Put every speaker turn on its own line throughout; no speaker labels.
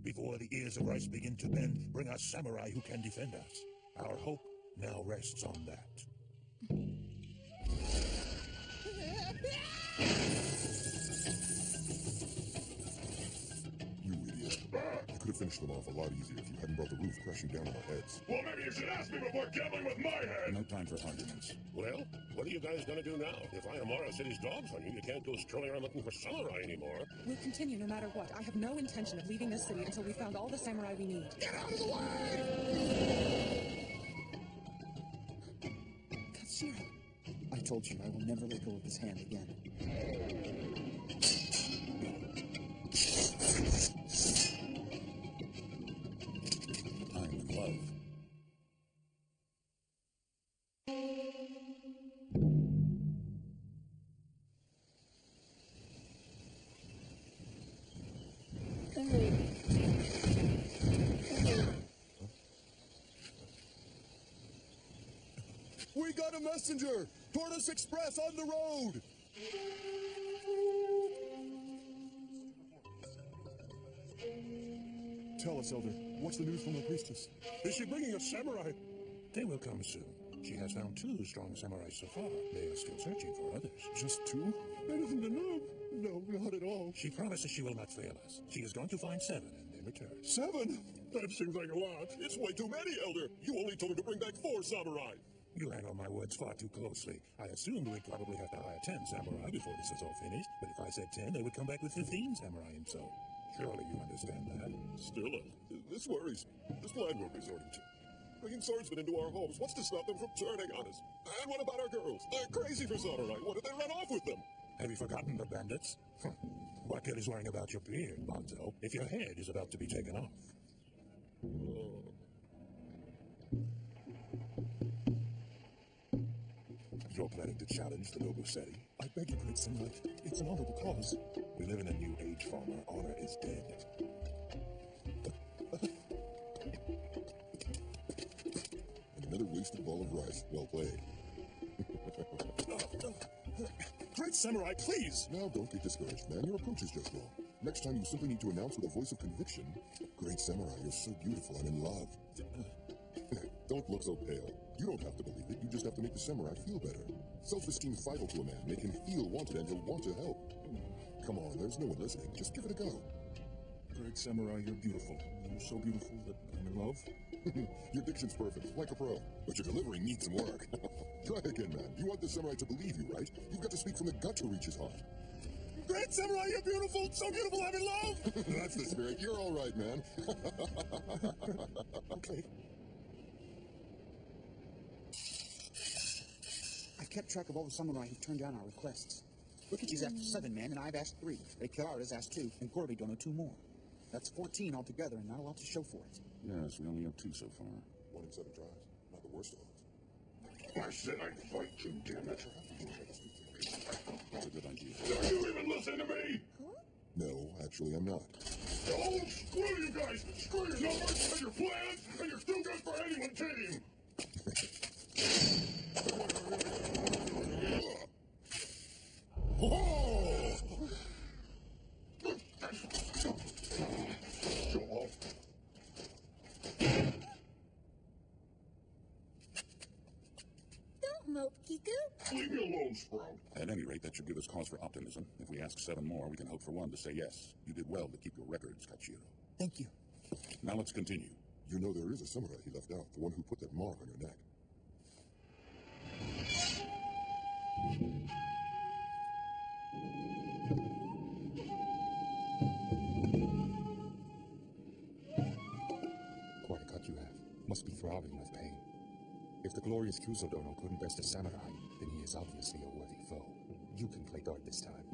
Before the ears of rice begin to bend, bring us samurai who can defend us. Our hope now rests on that.
You idiot. You could have finished them off a lot easier if you hadn't brought the roof crashing down on our heads.
Well, maybe you should ask me before gambling with my head!
No time for arguments.
Well, what are you guys gonna do now? If Ayamara City's dogs on you, you can't go strolling around looking for samurai anymore.
We'll continue no matter what. I have no intention of leaving this city until we found all the samurai we need.
Get out of the way!
Katsuhiro.
I told you I will never let go of his hand again.
I'm in love.
We got a messenger! Tortoise Express on the road! Tell us, Elder, what's the news from the priestess?
Is she bringing a samurai? They will come soon. She has found 2 strong samurai so far. They are still searching for others.
Just 2? That isn't enough. No, not at all.
She promises she will not fail us. She is going to find 7 and then return.
7? That seems like a lot.
It's way too many, Elder! You only told her to bring back 4 samurai!
You handle my words far too closely. I assumed we'd probably have to hire 10 samurai before this is all finished, but if I said 10, they would come back with 15 samurai and so. Surely you understand that.
Still, this worries me. This plan we're resorting to. Bringing swordsmen into our homes, what's to stop them from turning on us? And what about our girls? They're crazy for samurai. What if they run off with them?
Have you forgotten the bandits? What good is worrying about your beard, Bonzo, if your head is about to be taken off? You're planning to challenge the Nobuseri?
I beg you, great samurai. It's an honorable cause.
We live in a new age, farmer. Honor is dead.
Another wasted ball of rice. Well played.
Great samurai, please!
Now, don't get discouraged, man. Your approach is just wrong. Next time, you simply need to announce with a voice of conviction, "Great samurai, you're so beautiful. I'm in love." Don't look so pale. You don't have to believe it. You just have to make the samurai feel better. Self-esteem's vital to a man. Make him feel wanted and he'll want to help. Come on, there's no one listening. Just give it a go.
Great samurai, you're beautiful. You're so beautiful that I'm in love.
Your diction's perfect, like a pro. But your delivery needs some work. Try again, man. You want the samurai to believe you, right? You've got to speak from the gut to reach his heart.
Great samurai, you're beautiful! So beautiful, I'm in love!
That's the spirit. You're all right, man.
Okay.
I've kept track of all the samurai who turned down our requests. Rikichi's asked for 7 men, and I've asked 3. Reikara's asked 2, and Gorby Dono 2 more. That's 14 altogether, and not a lot to show for it.
Yes, we only have 2 so far. 1 in 7 tries. Not the worst of odds.
I said I'd fight you, damn it.
That's a good idea.
Are you even listening to me?
No, actually, I'm not.
Oh, screw you guys! Screw your numbers and your plans and your too good for anyone team! Show off.
Don't mope, Kiku.
Leave me alone, Sprout.
At any rate, that should give us cause for optimism. If we ask 7 more, we can hope for 1 to say yes. You did well to keep your records, Kachiro.
Thank you.
Now let's continue.
You know there is a samurai he left out, the one who put that mark on your neck.
Quite a cut you have. Must be throbbing with pain. If the glorious Kuzodono couldn't best a samurai, then he is obviously a worthy foe. You can play guard this time.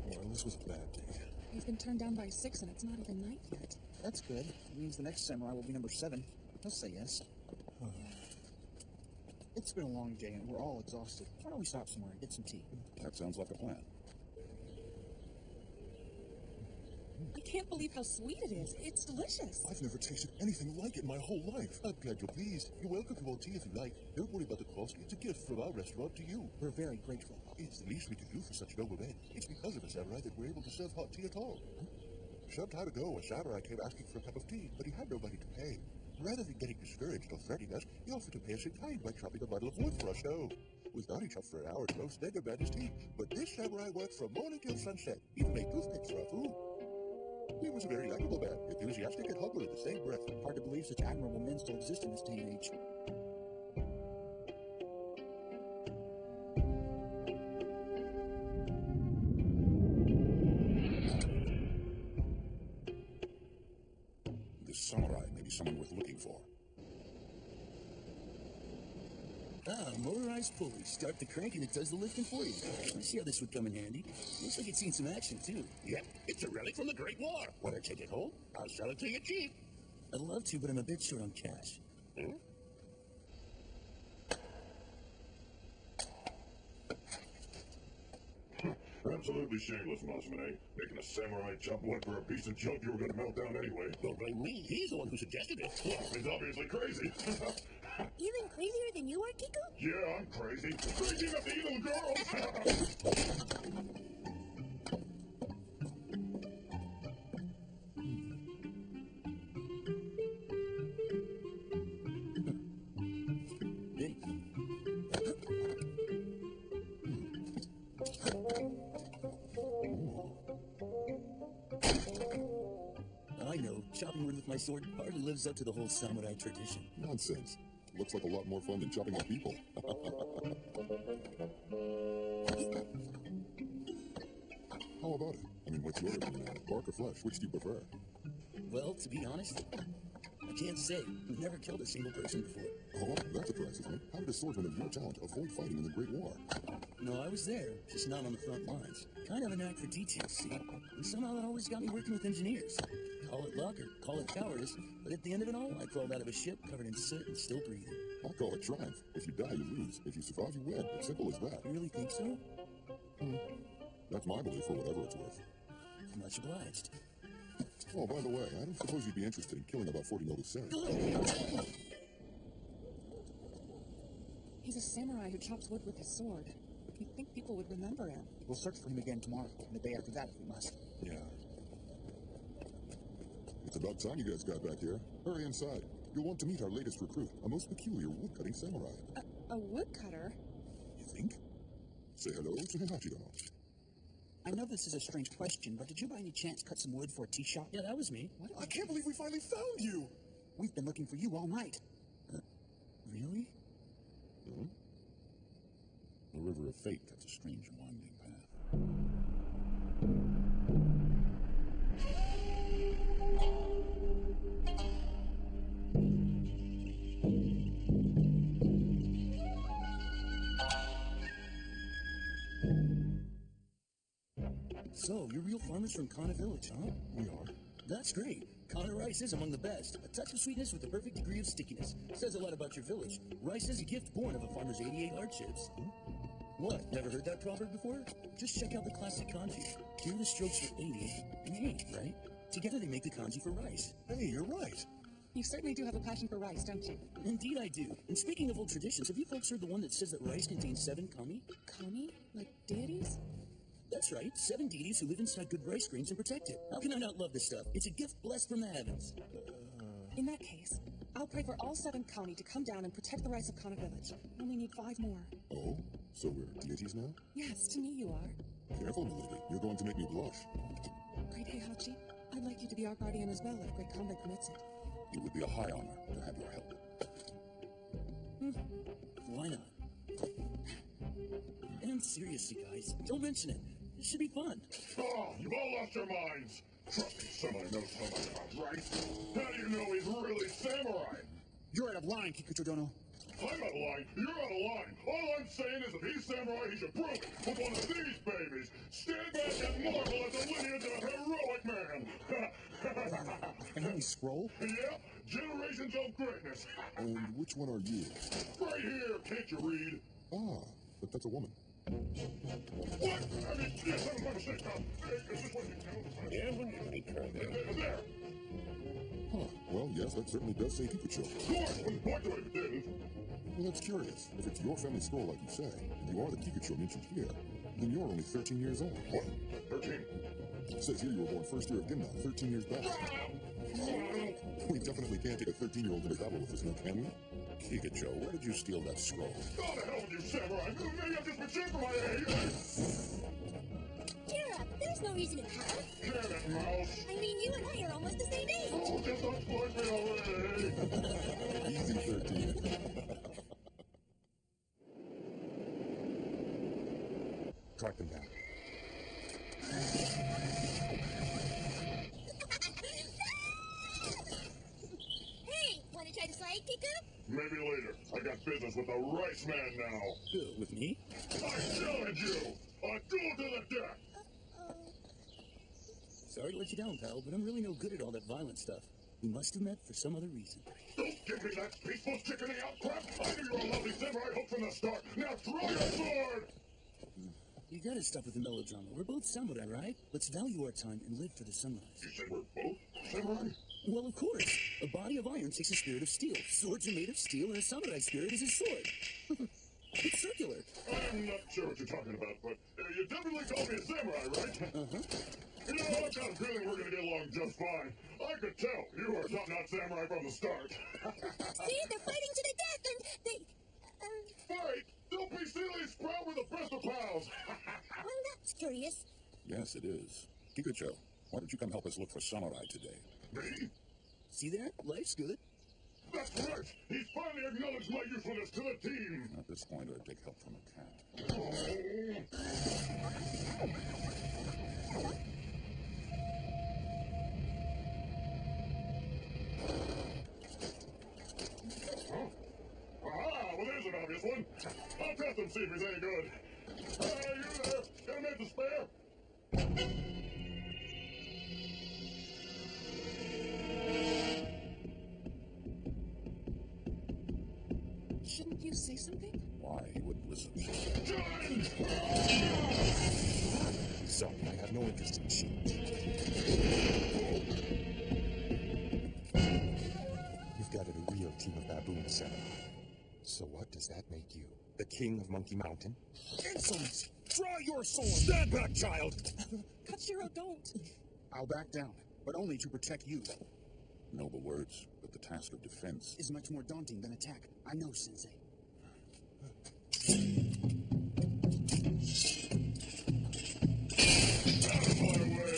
Well, this was a bad day.
We've been turned down by 6 and it's not even night yet.
That's good. It means the next samurai will be number 7. He'll say yes. It's been a long day and we're all exhausted. Why don't we stop somewhere and get some tea?
That sounds like a plan.
I can't believe how sweet it is. It's delicious.
I've never tasted anything like it in my whole life. I'm glad you're pleased. You're welcome to more tea if you like. Don't worry about the cost. It's a gift from our restaurant to you.
We're very grateful.
It's the least we can do for such noble men. It's because of a samurai that we're able to serve hot tea at all. Some time ago, a samurai came asking for a cup of tea, but he had nobody to pay. Rather than getting discouraged or threatening us, he offered to pay us in kind by chopping a bundle of wood for our stove. We thought he chopped for an hour to roast, then demanded his tea. But this samurai worked from morning till sunset. He made toothpicks for our food. He was a very likable man, enthusiastic and humble at the same breath.
Hard to believe such admirable men still exist in this day and age.
This samurai may be someone worth looking for.
Motorized pulley. Start the crank and it does the lifting for you. Let's see how this would come in handy. Looks like it's seen some action, too.
Yep, it's a relic from the Great War. Want to take it home? I'll sell it to you cheap.
I'd love to, but I'm a bit short on cash.
Absolutely shameless, Masumune. Making a samurai chop wood for a piece of junk you were going to melt down anyway.
Don't blame me. He's the one who suggested it.
He's obviously crazy.
Even crazier than you are, Kiku?
Yeah, I'm crazy. Crazy enough to eat little girls.
Hey. I know, chopping wood with my sword hardly lives up to the whole samurai tradition.
Nonsense. Looks like a lot more fun than chopping up people. How about it? I mean, what's your opinion on it? Bark or flesh? Which do you prefer?
Well, to be honest, I can't say. We've never killed a single person before.
Oh, that surprises me. How did a swordsman of your talent avoid fighting in the Great War?
No, I was there, just not on the front lines. Kind of a knack for details, see? And somehow that always got me working with engineers. Call it luck or call it cowardice, but at the end of it all, I crawled out of a ship covered in soot and still breathing.
I'll call it triumph. If you die, you lose. If you survive, you win. It's simple as that.
You really think so?
That's my belief for whatever it's worth.
Much obliged.
Oh, by the way, I don't suppose you'd be interested in killing about 40 noble samurai.
He's a samurai who chops wood with his sword. You'd think people would remember him.
We'll search for him again tomorrow, and the day after that if we must.
Yeah. It's about time you guys got back here. Hurry inside. You'll want to meet our latest recruit, a most peculiar woodcutting samurai.
A woodcutter?
You think? Say hello to Himachi-dono.
I know this is a strange question, but did you by any chance cut some wood for a tea shop?
Yeah, that was me.
What?
I can't believe we finally found you.
We've been looking for you all night.
Really?
The river of fate cuts a strange winding path.
So, you're real farmers from Kana Village, huh?
We are.
That's great. Kana rice is among the best. A touch of sweetness with a perfect degree of stickiness. Says a lot about your village. Rice is a gift born of a farmer's 88 hardships. What? Never heard that proverb before? Just check out the classic kanji. Here are the strokes for 80 and 8, right? Together they make the kanji for rice.
Hey, you're right.
You certainly do have a passion for rice, don't you?
Indeed I do. And speaking of old traditions, have you folks heard the one that says that rice contains 7 kami?
Kami? Like deities?
That's right, 7 deities who live inside good rice grains and protect it. How can I not love this stuff? It's a gift blessed from the heavens.
In that case, I'll pray for all 7 Kami to come down and protect the rice of Kana Village. We only need 5 more.
Oh? So we're deities now?
Yes, to me you are.
Careful, Milady. You're going to make me blush.
Great Heihachi, I'd like you to be our guardian as well if Great Kame permits it.
It would be a high honor to have your help.
Why not? And seriously, guys, don't mention it. This should be fun.
Oh, you've all lost your minds. Trust me, somebody knows so much about rice. How do you know he's really samurai?
You're out of line, Kikucho-dono.
I'm out of line. You're out of line. All I'm saying is if he's samurai, he should prove it with one of these babies. Stand back and marvel at the lineage of a heroic man.
A family scroll?
Yep, generations of greatness.
And which one are you?
Right here, can't you read?
Ah, but that's a woman.
What? I mean, yes, that was my mistake. Is this what you count?
Yeah, when you need
There.
Huh. Well, yes, that certainly does say Pikachu.
Of course, wouldn't point to it if it didn't.
Well, that's curious. If it's your family scroll, like you say, and you are the Pikachu mentioned here, then you're only 13 years old.
What? 13?
It says here you were born first year of Gimna, 13 years back. We definitely can't take a 13-year-old into battle with us now, can we?
Pikachu, where did you steal that scroll?
Go to hell with you, samurai! Maybe I've just been shit for my age!
Cheer up. There's no reason to pout.
Can it, mouse?
I mean, you and I are almost the same age.
Oh, just unplug me already!
Easy 13.
Track them down.
Hey, want to try to slide, Kiku?
Maybe later. I got business with the Rice Man now.
With me?
I challenge you! A duel to the death!
Sorry to let you down, pal, but I'm really no good at all that violent stuff. We must have met for some other reason.
Don't give me that peaceful chickening out crap! I knew you were a lovely samurai hook from the start! Now throw your sword!
You gotta stop with the melodrama. We're both samurai, right? Let's value our time and live for the sunrise.
You said we're both samurai?
Well, of course. A body of iron takes a spirit of steel. Swords are made of steel, and a samurai spirit is a sword. It's circular.
I'm not sure what you're talking about, but you definitely call me a samurai, right?
Uh-huh.
You know, I've got a feeling we're gonna get along just fine. I could tell you are top-notch samurai from the start.
See, they're fighting to the death, and they...
Fight! Don't be silly, Sprout, we're the best of pals!
Well, that's curious.
Yes, it is. Pikachu, why don't you come help us look for samurai today?
Me?
See there? Life's good.
That's right! He's finally acknowledged my usefulness to the team!
At this point, I'd take help from a cat.
Aha! Well, there's an obvious one. I'll test him, see if he's any good. You there? Got a minute to spare?
Shouldn't you say something?
Why, he wouldn't listen.
Challenge!
Sorry, I have no interest in sheep. You've gathered a real team of baboon samurai. So what does that make you? The king of Monkey Mountain?
Insolence! Draw your sword!
Stand back, child!
Katsuhiro, don't.
I'll back down, but only to protect you.
Noble words, but the task of defense.
Is much more daunting than attack. I know, Sensei.
Out of my way!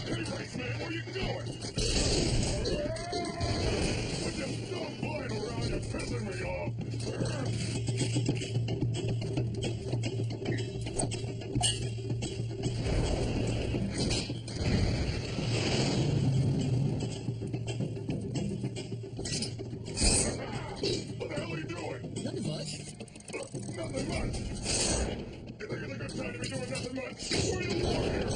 Hey, Rice Man, where you going? Would you stop flying around? You're pissing me off! What the hell are you doing?
Nothing much.
Nothing much! You think it's a good time to be doing nothing much? What are you doing here?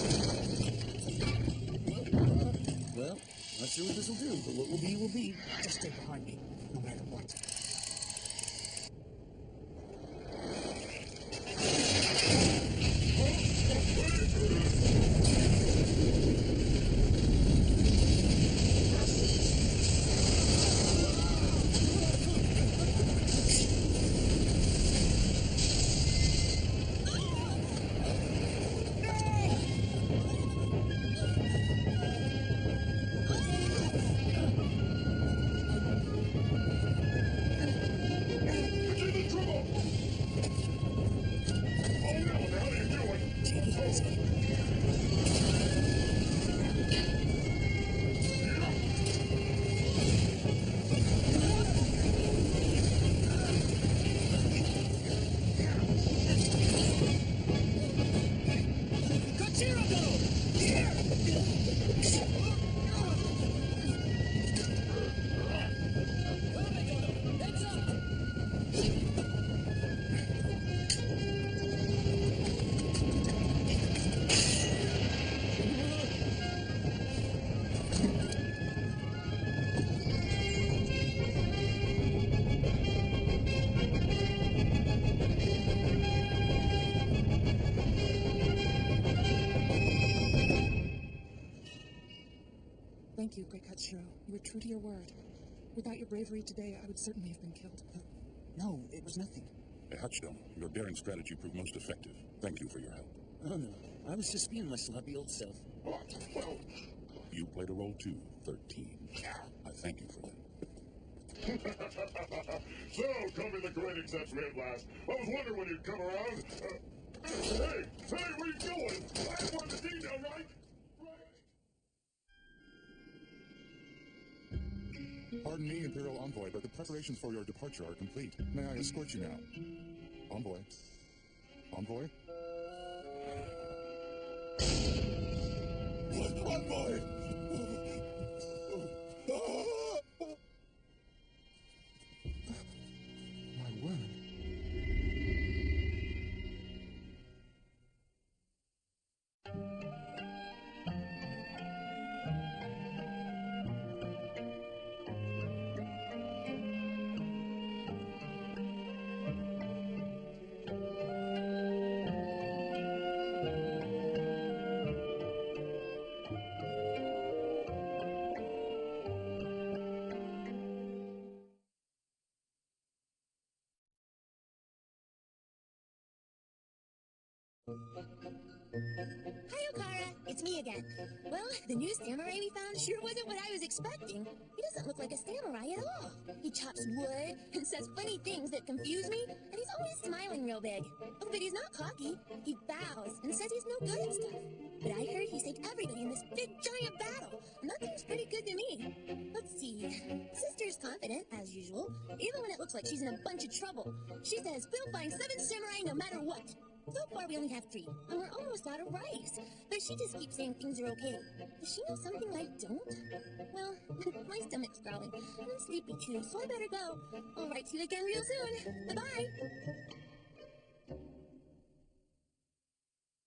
Well, not sure what this will do, but what will be will be.
Just stay behind me, no matter what.
Thank you, Great Katshiro. You were true to your word. Without your bravery today, I would certainly have been killed.
No, it was nothing.
Hatchstone, your daring strategy proved most effective. Thank you for your help.
Oh no, I was just being my sloppy old self.
You played a role too, 13. I thank you for that.
So, come in the great except we had last. I was wondering when you'd come around. Hey, where are you going? I want the team now, right?
Pardon me, Imperial Envoy, but the preparations for your departure are complete. May I escort you now? Envoy? Envoy?
Envoy!
My word.
Hi, Okara. It's me again. Well, the new samurai we found sure wasn't what I was expecting. He doesn't look like a samurai at all. He chops wood and says funny things that confuse me, and he's always smiling real big. Oh, but he's not cocky. He bows and says he's no good at stuff. But I heard he saved everybody in this big giant battle, and that seems pretty good to me. Let's see. Sister's confident, as usual, even when it looks like she's in a bunch of trouble. She says we'll find 7 samurai no matter what. So far, we only have 3, and we're almost out of rice. But she just keeps saying things are okay. Does she know something I don't? Well, my stomach's growling. I'm sleepy too, so I better go. I'll write to you again real soon. Bye-bye.